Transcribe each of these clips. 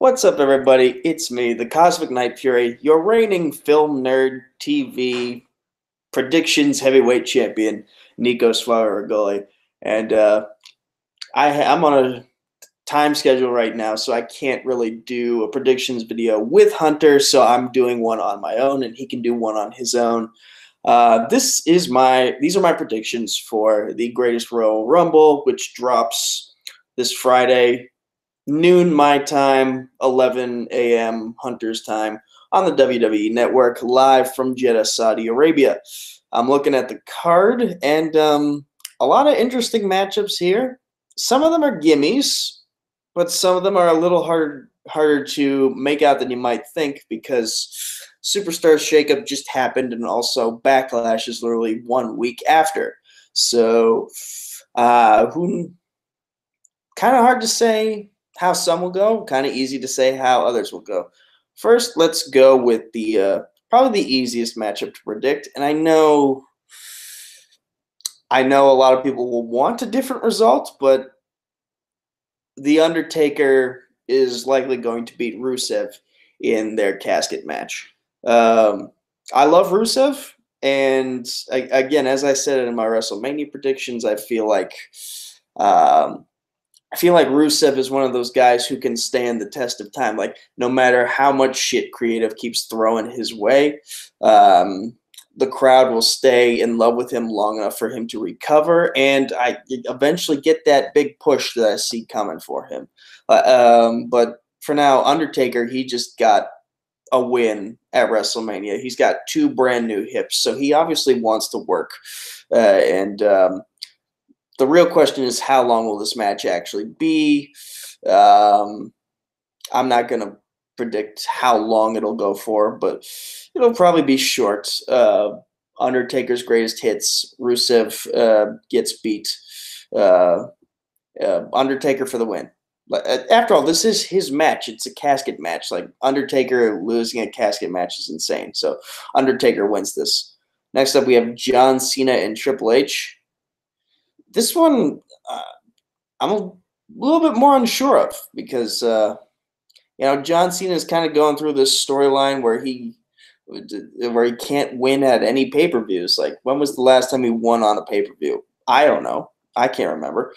What's up, everybody? It's me, the Cosmic Nightfury, your reigning Film Nerd TV predictions heavyweight champion, Nico Suave Regoli. And I'm on a time schedule right now, so I can't really do a predictions video with Hunter, so I'm doing one on my own, and he can do one on his own. These are my predictions for the Greatest Royal Rumble, which drops this Friday, noon my time, 11 a.m. Hunter's time, on the WWE Network, live from Jeddah, Saudi Arabia. I'm looking at the card, and a lot of interesting matchups here. Some of them are gimmies, but some of them are a little harder to make out than you might think, because Superstar Shakeup just happened, and also Backlash is literally 1 week after. So, kind of hard to say how some will go, kind of easy to say how others will go. First, let's go with the probably the easiest matchup to predict, and I know a lot of people will want a different result, but The Undertaker is likely going to beat Rusev in their casket match. I love Rusev, and again, as I said in my WrestleMania predictions, I feel like Rusev is one of those guys who can stand the test of time. Like, no matter how much shit creative keeps throwing his way, the crowd will stay in love with him long enough for him to recover, and I eventually get that big push that I see coming for him. But for now, Undertaker, he just got a win at WrestleMania. He's got 2 brand new hips, so he obviously wants to work. The real question is, how long will this match actually be? I'm not going to predict how long it'll go for, but it'll probably be short. Undertaker's greatest hits. Rusev gets beat. Undertaker for the win. After all, this is his match. It's a casket match. Like, Undertaker losing a casket match is insane. So Undertaker wins this. Next up, we have John Cena and Triple H. This one, I'm a little bit more unsure of, because John Cena is kind of going through this storyline where he can't win at any pay-per-views. Like, when was the last time he won on a pay-per-view? I don't know. I can't remember.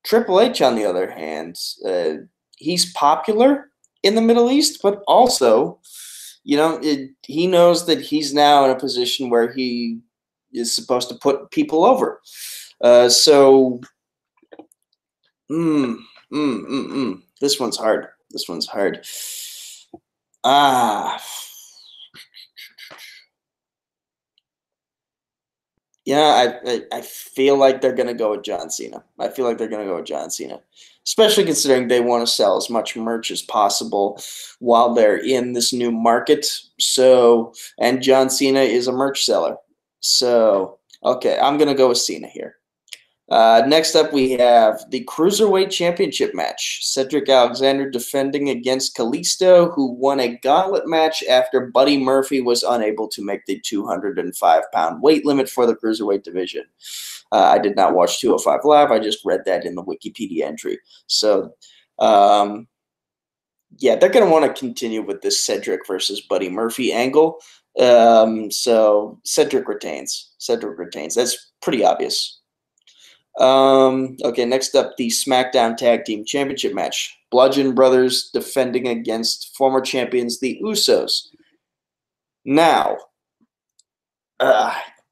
Triple H, on the other hand, he's popular in the Middle East, but also, he knows that he's now in a position where he is supposed to put people over. This one's hard. This one's hard. Yeah, I feel like they're going to go with John Cena. Especially considering they want to sell as much merch as possible while they're in this new market. So, and John Cena is a merch seller. So, okay, I'm going to go with Cena here. Next up, we have the Cruiserweight Championship match. Cedric Alexander defending against Kalisto, who won a gauntlet match after Buddy Murphy was unable to make the 205-pound weight limit for the Cruiserweight division. I did not watch 205 Live. I just read that in the Wikipedia entry. So, yeah, they're going to want to continue with this Cedric versus Buddy Murphy angle. So Cedric retains. That's pretty obvious. Okay, next up, the SmackDown Tag Team Championship match. Bludgeon Brothers defending against former champions, the Usos. Now,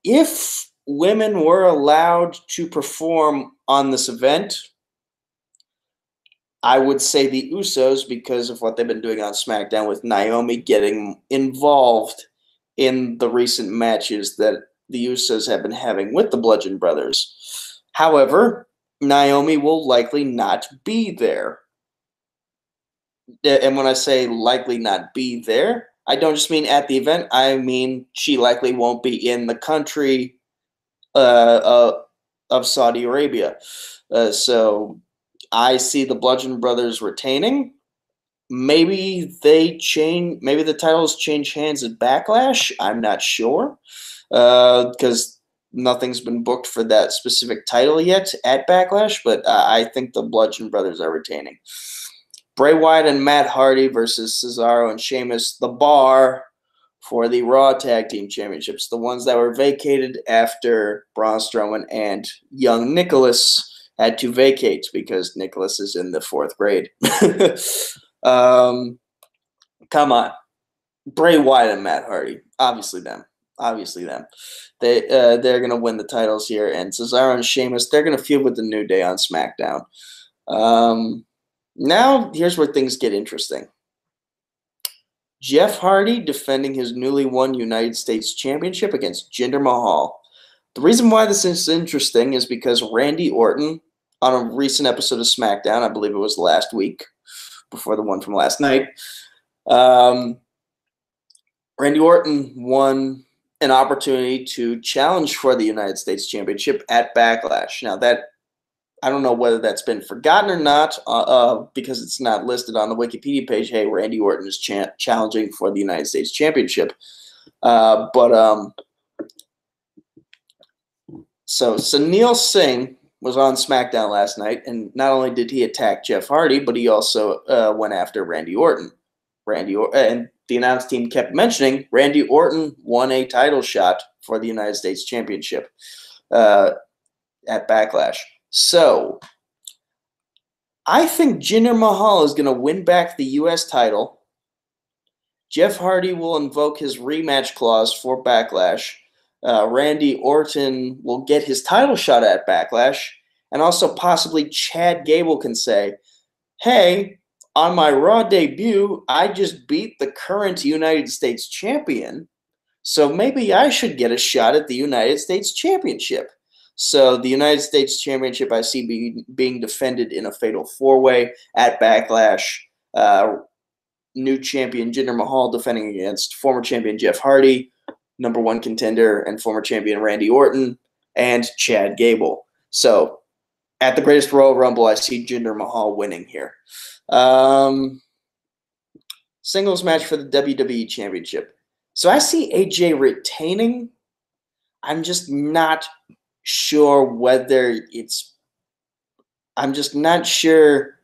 if women were allowed to perform on this event, I would say the Usos, because of what they've been doing on SmackDown with Naomi getting involved in the recent matches that the Usos have been having with the Bludgeon Brothers. However, Naomi will likely not be there. And when I say likely not be there, I don't just mean at the event. I mean she likely won't be in the country of Saudi Arabia. So I see the Bludgeon Brothers retaining. Maybe the titles change hands at Backlash. I'm not sure, because nothing's been booked for that specific title yet at Backlash, but I think the Bludgeon Brothers are retaining. Bray Wyatt and Matt Hardy versus Cesaro and Sheamus, the bar for the Raw Tag Team Championships, the ones that were vacated after Braun Strowman and young Nicholas had to vacate because Nicholas is in the 4th grade. Come on. Bray Wyatt and Matt Hardy. Obviously them. They're going to win the titles here. And Cesaro and Sheamus, they're going to feud with the New Day on SmackDown. Now, here's where things get interesting. Jeff Hardy defending his newly won United States Championship against Jinder Mahal. The reason why this is interesting is because Randy Orton, on a recent episode of SmackDown, I believe it was last week, before the one from last night, Randy Orton won an opportunity to challenge for the United States Championship at Backlash. Now, that I don't know whether that's been forgotten or not because it's not listed on the Wikipedia page. Hey, Randy Orton is challenging for the United States Championship. So Sunil Singh was on SmackDown last night, and not only did he attack Jeff Hardy, but he also went after Randy Orton. And the announce team kept mentioning Randy Orton won a title shot for the United States Championship at Backlash. So, I think Jinder Mahal is going to win back the U.S. title. Jeff Hardy will invoke his rematch clause for Backlash. Randy Orton will get his title shot at Backlash. And also possibly Chad Gable can say, hey, on my Raw debut, I just beat the current United States champion. So maybe I should get a shot at the United States Championship. So the United States Championship I see being defended in a fatal 4-way at Backlash. New champion Jinder Mahal defending against former champion Jeff Hardy, number 1 contender and former champion Randy Orton, and Chad Gable. So at the Greatest Royal Rumble, I see Jinder Mahal winning here. Singles match for the WWE Championship. So I see AJ retaining. I'm just not sure whether it's I'm just not sure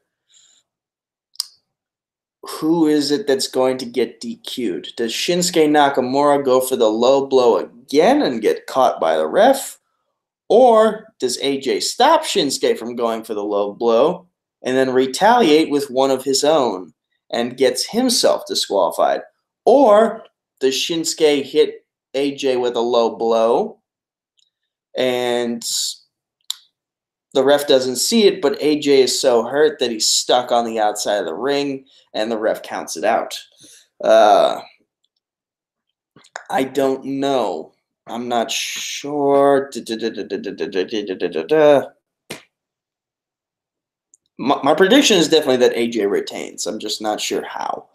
who is it that's going to get DQ'd. Does Shinsuke Nakamura go for the low blow again and get caught by the ref? Or does AJ stop Shinsuke from going for the low blow and then retaliate with one of his own and gets himself disqualified? Or does Shinsuke hit AJ with a low blow and the ref doesn't see it, but AJ is so hurt that he's stuck on the outside of the ring, and the ref counts it out? I don't know. I'm not sure. My prediction is definitely that AJ retains. I'm just not sure how.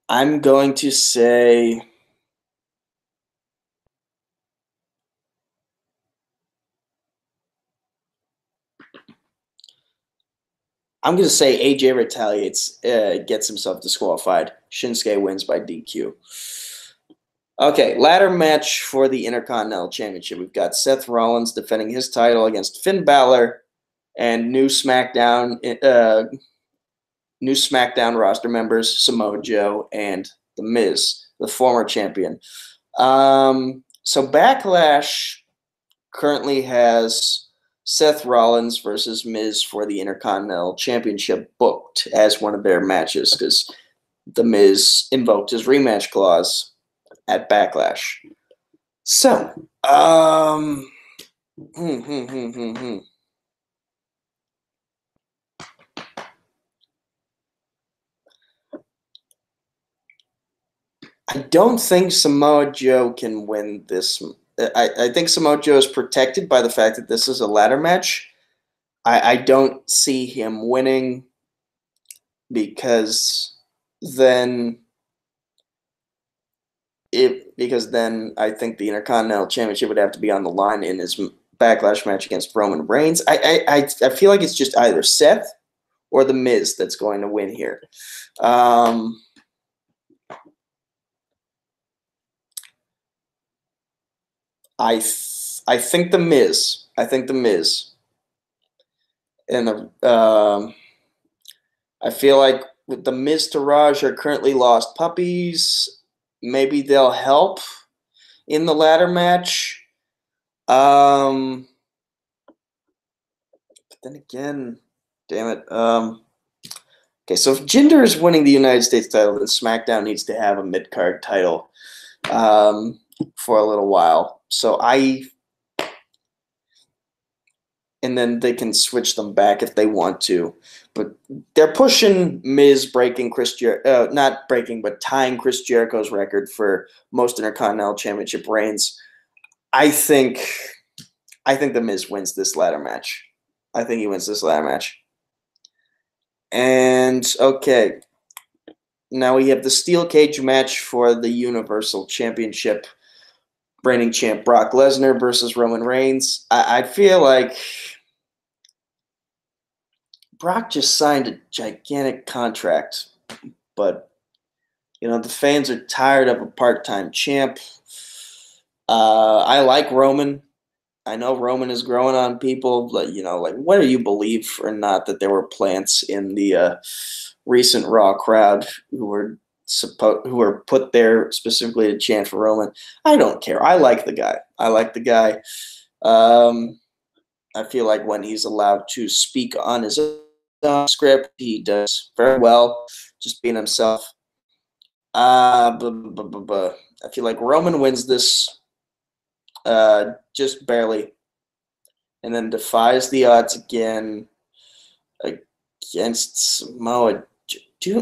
I'm going to say AJ retaliates, gets himself disqualified. Shinsuke wins by DQ. Okay, ladder match for the Intercontinental Championship. We've got Seth Rollins defending his title against Finn Balor and new SmackDown roster members, Samoa Joe and The Miz, the former champion. So Backlash currently has Seth Rollins versus Miz for the Intercontinental Championship booked as one of their matches because The Miz invoked his rematch clause at Backlash. So, I don't think Samoa Joe can win this. I think Samoa Joe is protected by the fact that this is a ladder match. I don't see him winning because then I think the Intercontinental Championship would have to be on the line in his Backlash match against Roman Reigns. I feel like it's just either Seth or The Miz that's going to win here? I think The Miz. I think The Miz. And I feel like with The Miz to Raj are currently lost puppies. Maybe they'll help in the ladder match. But then again, damn it. Okay, so if Jinder is winning the United States title, then SmackDown needs to have a mid-card title for a little while. So and then they can switch them back if they want to. But they're pushing Miz breaking not breaking, but tying Chris Jericho's record for most Intercontinental Championship reigns. I think The Miz wins this ladder match. I think he wins this ladder match. And, okay, now we have the steel cage match for the Universal Championship. Reigning champ Brock Lesnar versus Roman Reigns. I feel like Brock just signed a gigantic contract, but, you know, the fans are tired of a part-time champ. I like Roman. I know Roman is growing on people, but, you know, like, whether you believe or not that there were plants in the recent Raw crowd who were put there specifically to chant for Roman, I don't care. I like the guy. I feel like when he's allowed to speak on his own script, he does very well, just being himself. I feel like Roman wins this just barely, and then defies the odds again against Samoa.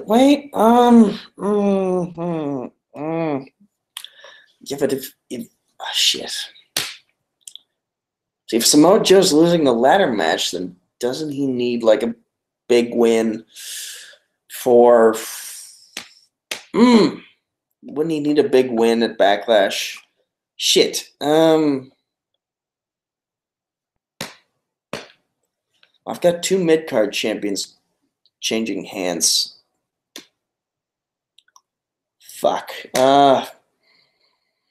Wait. Yeah, but if shit. See, if Samoa Joe's losing the ladder match, then doesn't he need like a big win for? Wouldn't he need a big win at Backlash? Shit. I've got two mid-card champions changing hands. Fuck. All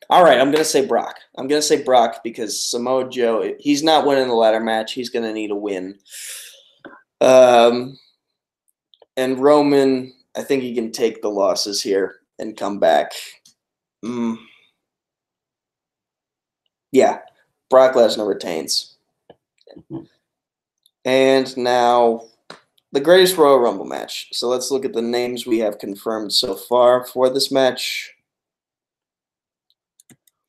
right, I'm going to say Brock. I'm going to say Brock because Samoa Joe, he's not winning the ladder match. He's going to need a win. And Roman, I think he can take the losses here and come back. Yeah, Brock Lesnar retains. And now the Greatest Royal Rumble match. So let's look at the names we have confirmed so far for this match.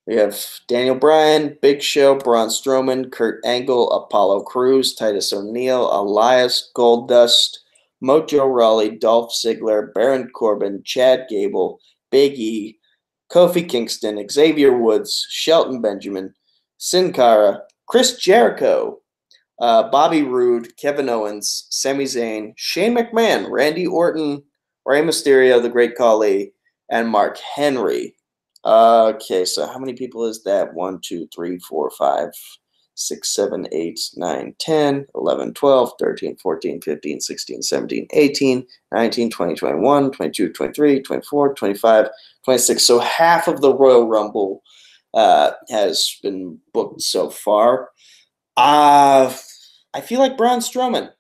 We have Daniel Bryan, Big Show, Braun Strowman, Kurt Angle, Apollo Crews, Titus O'Neil, Elias, Goldust, Mojo Rawley, Dolph Ziggler, Baron Corbin, Chad Gable, Big E, Kofi Kingston, Xavier Woods, Shelton Benjamin, Sin Cara, Chris Jericho, Bobby Roode, Kevin Owens, Sami Zayn, Shane McMahon, Randy Orton, Rey Mysterio, The Great Khali, and Mark Henry. Okay, so how many people is that? 1, 2, 3, 4, 5, 6, 7, 8, 9, 10, 11, 12, 13, 14, 15, 16, 17, 18, 19, 20, 21, 22, 23, 24, 25, 26. So half of the Royal Rumble has been booked so far. I feel like Braun Strowman.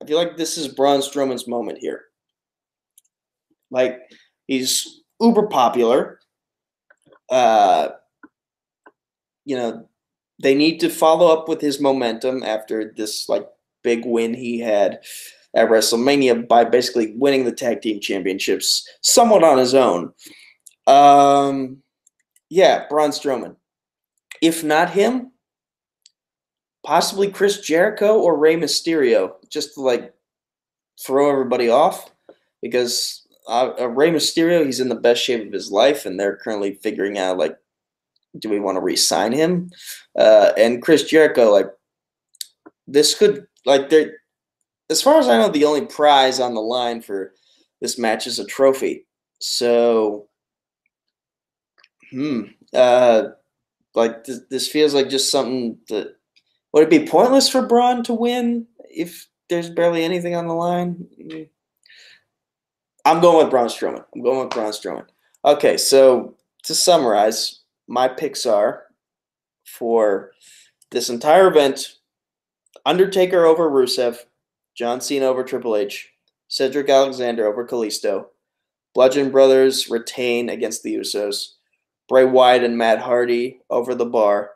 I feel like this is Braun Strowman's moment here. Like, he's uber popular. You know, they need to follow up with his momentum after this like big win he had at WrestleMania by basically winning the tag team championships somewhat on his own. Yeah, Braun Strowman. If not him, possibly Chris Jericho or Rey Mysterio, just to like throw everybody off, because Rey Mysterio, he's in the best shape of his life, and they're currently figuring out like, do we want to re-sign him? And Chris Jericho, like, this could, like, as far as I know, the only prize on the line for this match is a trophy. So, like, this feels like just something that, would it be pointless for Braun to win if there's barely anything on the line. I'm going with Braun Strowman. Okay, so to summarize, my picks are for this entire event: Undertaker over Rusev, John Cena over Triple H, Cedric Alexander over Kalisto, Bludgeon Brothers retain against the Usos, Bray Wyatt and Matt Hardy over the Bar,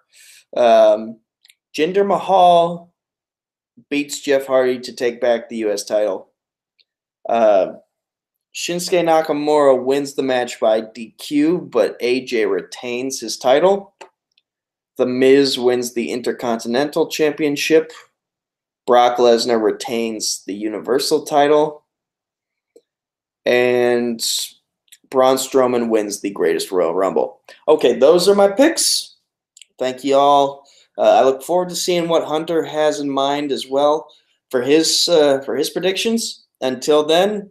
Jinder Mahal beats Jeff Hardy to take back the U.S. title, Shinsuke Nakamura wins the match by DQ, but AJ retains his title. The Miz wins the Intercontinental Championship. Brock Lesnar retains the Universal title. And Braun Strowman wins the Greatest Royal Rumble. Okay, those are my picks. Thank you all. I look forward to seeing what Hunter has in mind as well for his predictions. Until then,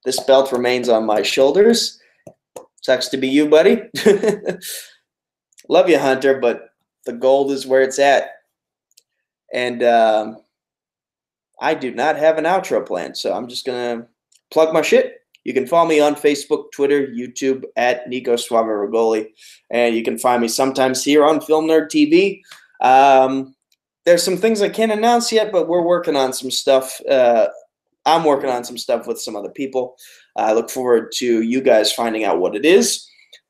this belt remains on my shoulders. Sucks to be you, buddy. Love you, Hunter, but the gold is where it's at. And I do not have an outro plan, so I'm just going to plug my shit. You can follow me on Facebook, Twitter, YouTube at Nico Suave Regoli. And you can find me sometimes here on FilmnerdTV. There's some things I can't announce yet, but we're working on some stuff. I'm working on some stuff with some other people. I look forward to you guys finding out what it is.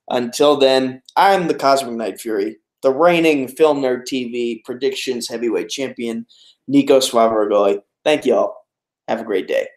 Until then, I'm the Cosmic Nightfury, the reigning Film Nerd TV predictions heavyweight champion, Nico Suave Regoli. Thank you all. Have a great day.